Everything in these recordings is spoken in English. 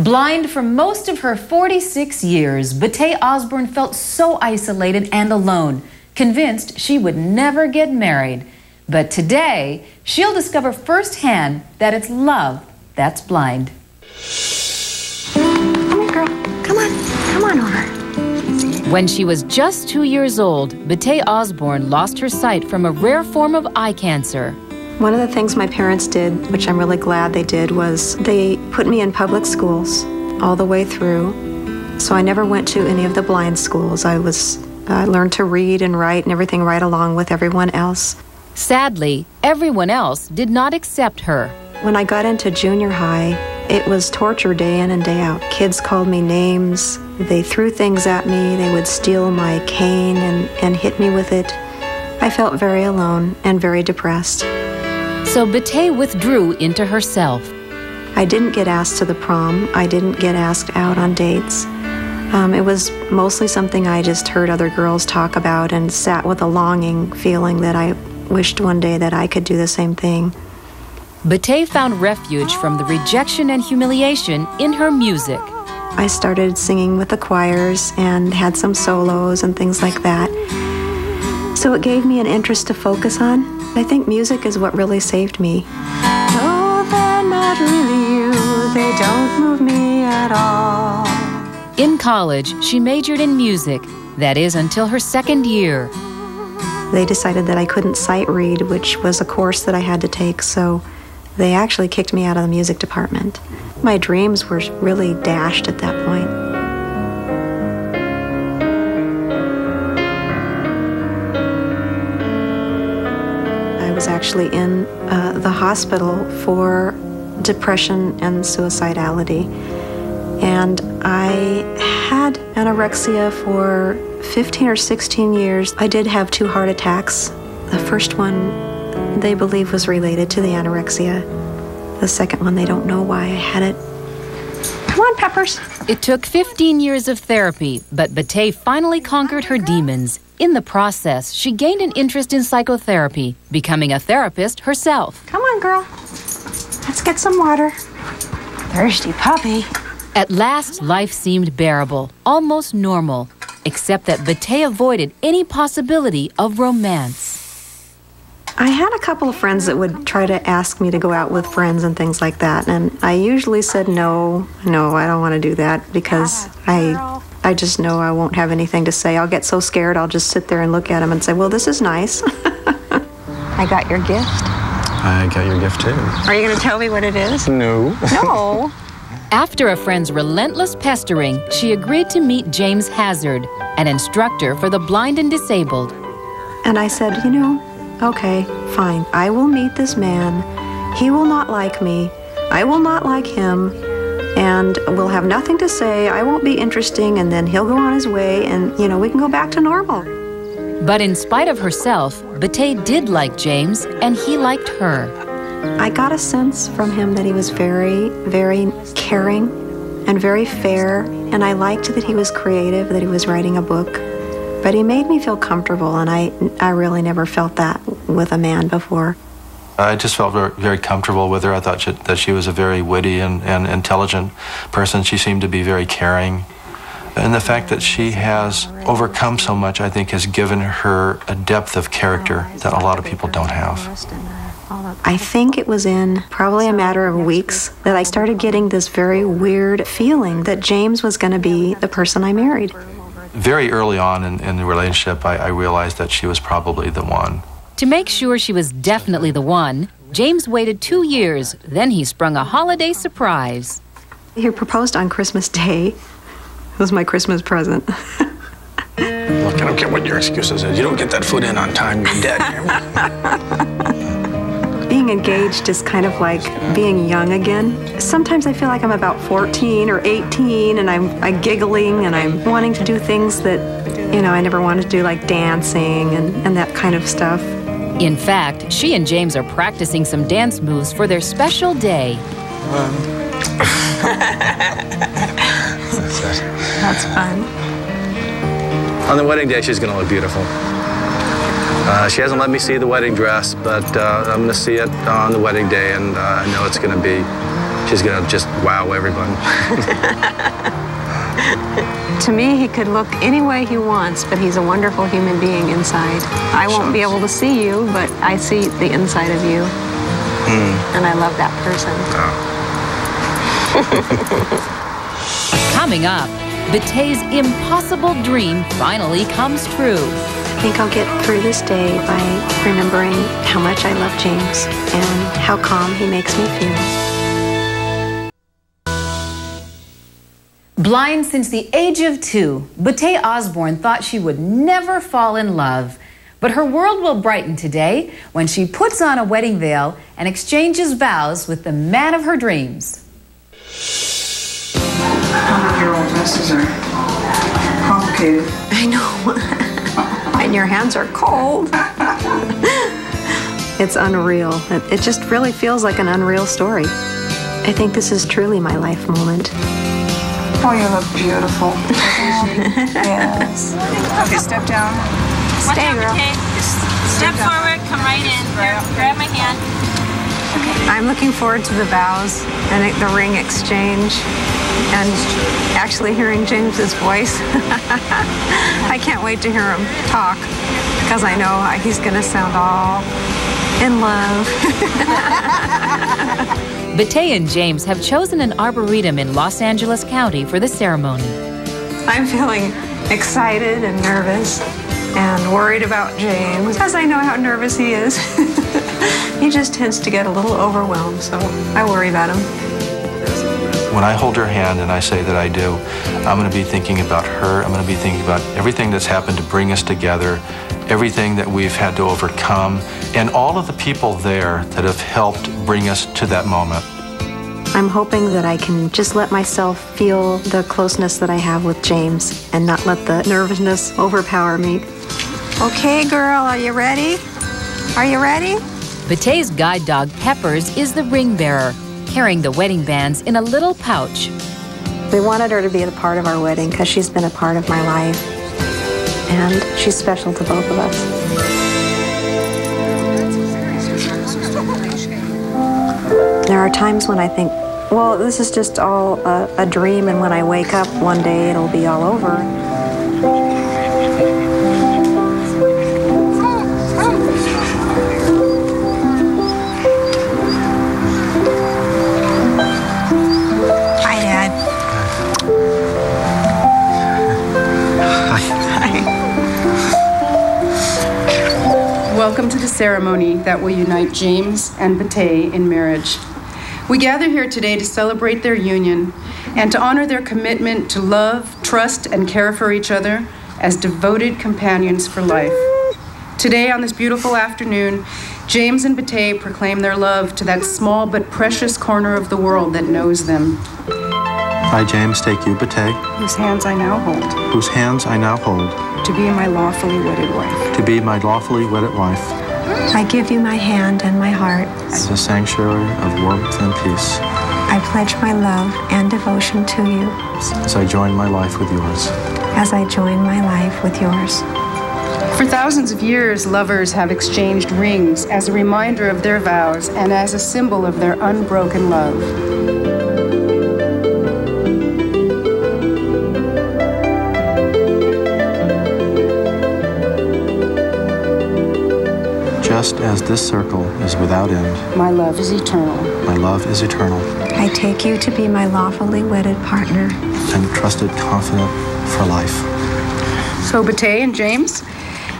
Blind for most of her 46 years, Bette Osborne felt so isolated and alone, convinced she would never get married. But today, she'll discover firsthand that it's love that's blind. Come here, girl. Come on. Come on over. When she was just 2 years old, Bette Osborne lost her sight from a rare form of eye cancer. One of the things my parents did, which I'm really glad they did, was they put me in public schools all the way through. So I never went to any of the blind schools. I learned to read and write and everything right along with everyone else. Sadly, everyone else did not accept her. When I got into junior high, it was torture day in and day out. Kids called me names. They threw things at me. They would steal my cane and hit me with it. I felt very alone and very depressed. So Bette withdrew into herself. I didn't get asked to the prom. I didn't get asked out on dates. It was mostly something I just heard other girls talk about and sat with a longing feeling that I wished one day that I could do the same thing. Bette found refuge from the rejection and humiliation in her music. I started singing with the choirs and had some solos and things like that. So it gave me an interest to focus on. I think music is what really saved me. No, they're not really you. They don't move me at all. In college, she majored in music. That is, until her second year. They decided that I couldn't sight read, which was a course that I had to take, so they actually kicked me out of the music department. My dreams were really dashed at that point. I was actually in the hospital for depression and suicidality. And I had anorexia for 15 or 16 years. I did have 2 heart attacks. The first one, they believe, was related to the anorexia. The second one, they don't know why I had it. Come on, Peppers. It took 15 years of therapy, but Bette finally conquered her demons. In the process, she gained an interest in psychotherapy, becoming a therapist herself. Come on, girl. Let's get some water. Thirsty puppy. At last, life seemed bearable, almost normal, except that Bette avoided any possibility of romance. I had a couple of friends that would try to ask me to go out with friends and things like that, and I usually said no, I don't want to do that, because I just know I won't have anything to say. I'll get so scared, I'll just sit there and look at them and say, well, this is nice. I got your gift. I got your gift, too. Are you going to tell me what it is? No. No. After a friend's relentless pestering, she agreed to meet James Hazard, an instructor for the blind and disabled. And I said, okay, fine. I will meet this man. He will not like me. I will not like him. And we'll have nothing to say. I won't be interesting. And then he'll go on his way. And, we can go back to normal. But in spite of herself, Bette did like James, and he liked her. I got a sense from him that he was very, very caring and very fair. And I liked that he was creative, that he was writing a book. But he made me feel comfortable, and I really never felt that with a man before. I just felt very, very comfortable with her. I thought that she was a very witty and intelligent person. She seemed to be very caring. And the fact that she has overcome so much, I think, has given her a depth of character that a lot of people don't have. I think it was in probably a matter of weeks that I started getting this very weird feeling that James was going to be the person I married. Very early on in the relationship, I realized that she was probably the one. To make sure she was definitely the one, James waited 2 years. Then he sprung a holiday surprise. He proposed on Christmas Day. It was my Christmas present. Look, I don't care what your excuses is. You don't get that food in on time, you're dead. Being engaged is kind of like being young again. Sometimes I feel like I'm about 14 or 18, and I'm giggling, and I'm wanting to do things that, I never wanted to do, like dancing and that kind of stuff. In fact, she and James are practicing some dance moves for their special day. That's fun. On the wedding day, she's going to look beautiful. She hasn't let me see the wedding dress, but I'm going to see it on the wedding day, and I know it's going to be, she's going to just wow everyone. To me, he could look any way he wants, but he's a wonderful human being inside. I won't be able to see you, but I see the inside of you. And I love that person. Coming up, Bette's impossible dream finally comes true. I think I'll get through this day by remembering how much I love James and how calm he makes me feel. Blind since the age of 2, Bette Osborne thought she would never fall in love. But her world will brighten today when she puts on a wedding veil and exchanges vows with the man of her dreams. 100-year-old dresses are complicated. I know. And your hands are cold. It's unreal. It just really feels like an unreal story. I think this is truly my life moment. Oh, you look beautiful. Yes. Okay, step down. Stay, girl. Step forward, come right in. Here, grab my hand. I'm looking forward to the vows and the ring exchange and actually hearing James's voice. I can't wait to hear him talk because I know he's going to sound all in love. Bette and James have chosen an arboretum in Los Angeles County for the ceremony. I'm feeling excited and nervous and worried about James because I know how nervous he is. He just tends to get a little overwhelmed, so I worry about him. When I hold her hand and I say that I do, I'm going to be thinking about her. I'm going to be thinking about everything that's happened to bring us together, everything that we've had to overcome, and all of the people there that have helped bring us to that moment. I'm hoping that I can just let myself feel the closeness that I have with James and not let the nervousness overpower me. Okay, girl, are you ready? Are you ready? Bette's guide dog, Peppers, is the ring bearer, carrying the wedding bands in a little pouch. We wanted her to be a part of our wedding because she's been a part of my life, and she's special to both of us. There are times when I think, well, this is just all a dream, and when I wake up one day, it'll be all over. Welcome to the ceremony that will unite James and Bette in marriage. We gather here today to celebrate their union and to honor their commitment to love, trust, and care for each other as devoted companions for life. Today, on this beautiful afternoon, James and Bette proclaim their love to that small but precious corner of the world that knows them. I, James, take you, Bette, Whose hands I now hold, whose hands I now hold, to be my lawfully wedded wife. to be my lawfully wedded wife, I give you my hand and my heart. as a sanctuary of warmth and peace, I pledge my love and devotion to you as I join my life with yours. as I join my life with yours. For thousands of years, lovers have exchanged rings as a reminder of their vows and as a symbol of their unbroken love. Just as this circle is without end, My love is eternal. my love is eternal I take you to be my lawfully wedded partner. and trusted confidant for life. So, Bette and James,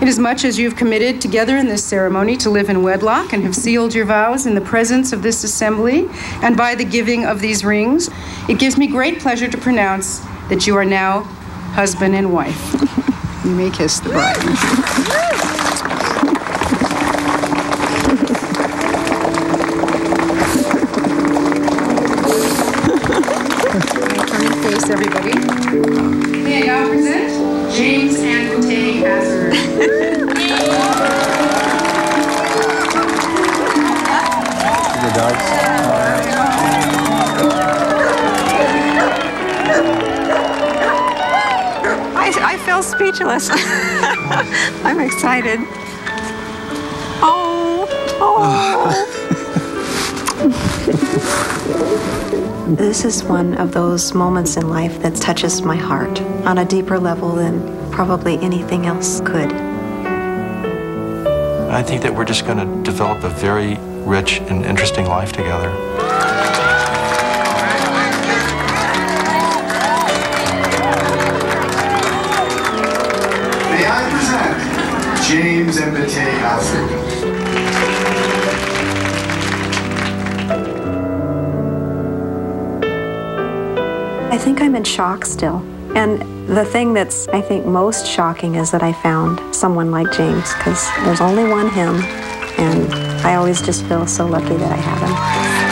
inasmuch as you've committed together in this ceremony to live in wedlock and have sealed your vows in the presence of this assembly and by the giving of these rings, it gives me great pleasure to pronounce that you are now husband and wife. You may kiss the bride. Face everybody. May I now present James and Bette Hazard. The dogs. I feel speechless. I'm excited. This is one of those moments in life that touches my heart on a deeper level than probably anything else could. I think that we're just going to develop a very rich and interesting life together. May I present James and Bette Osborn. I think I'm in shock still. And the thing that's, I think, most shocking is that I found someone like James, because there's only one him, and I always just feel so lucky that I have him.